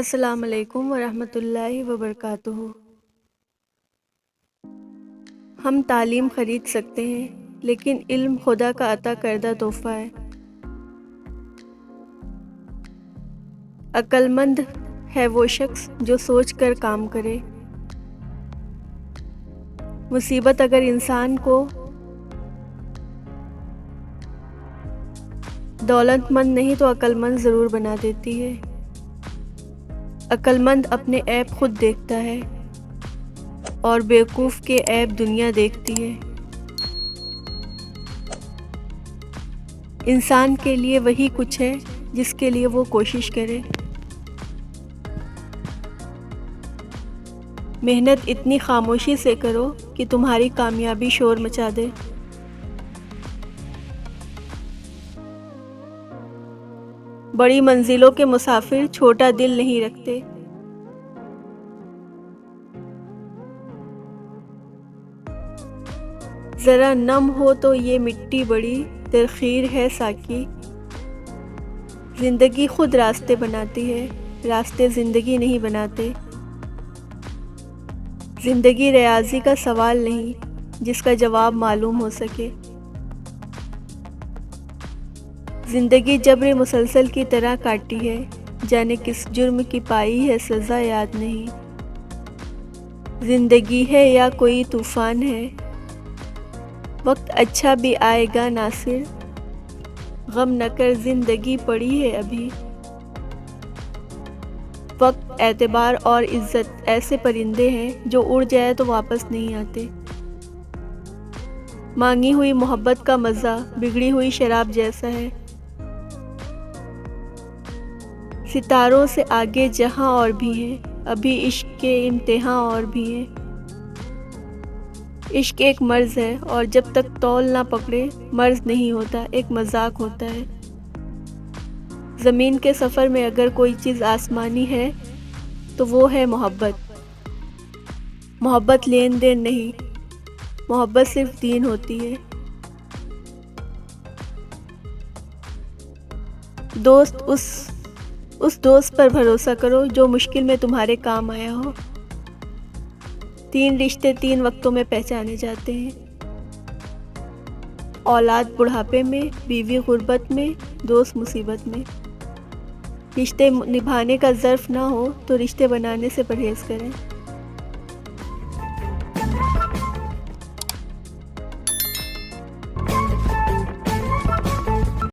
अस्सलाम वालेकुम वरहमतुल्लाहि वबरकातुहू। हम तालीम ख़रीद सकते हैं, लेकिन इल्म खुदा का अता करदा तोहफ़ा है। अक्लमंद है वो शख्स जो सोच कर काम करे। मुसीबत अगर इंसान को दौलतमंद नहीं तो अक्लमंद ज़रूर बना देती है। अक्लमंद अपने ऐब खुद देखता है और बेवकूफ़ के ऐब दुनिया देखती है। इंसान के लिए वही कुछ है जिसके लिए वो कोशिश करे। मेहनत इतनी खामोशी से करो कि तुम्हारी कामयाबी शोर मचा दे। बड़ी मंजिलों के मुसाफिर छोटा दिल नहीं रखते। ज़रा नम हो तो ये मिट्टी बड़ी तरखीर है साकी। ज़िंदगी खुद रास्ते बनाती है, रास्ते ज़िंदगी नहीं बनाते। ज़िंदगी रियाजी का सवाल नहीं जिसका जवाब मालूम हो सके। ज़िंदगी जब्र मुसलसल की तरह काटी है, जाने किस जुर्म की पाई है सज़ा याद नहीं। ज़िंदगी है या कोई तूफ़ान है, वक्त अच्छा भी आएगा नासिर। गम न कर ज़िंदगी पड़ी है अभी। वक्त, एतबार और इज़्ज़त ऐसे परिंदे हैं जो उड़ जाए तो वापस नहीं आते। मांगी हुई मोहब्बत का मज़ा बिगड़ी हुई शराब जैसा है। सितारों से आगे जहां और भी हैं, अभी इश्क के इम्तिहान और भी हैं। इश्क एक मर्ज़ है और जब तक तौल ना पकड़े मर्ज़ नहीं होता, एक मजाक होता है। ज़मीन के सफ़र में अगर कोई चीज़ आसमानी है तो वो है मोहब्बत। मोहब्बत लेन देन नहीं, मोहब्बत सिर्फ दीन होती है। दोस्त उस दोस्त पर भरोसा करो जो मुश्किल में तुम्हारे काम आया हो। 3 रिश्ते 3 वक्तों में पहचाने जाते हैं। औलाद बुढ़ापे में, बीवी गुर्बत में, दोस्त मुसीबत में। रिश्ते निभाने का ज़र्फ ना हो तो रिश्ते बनाने से परहेज़ करें।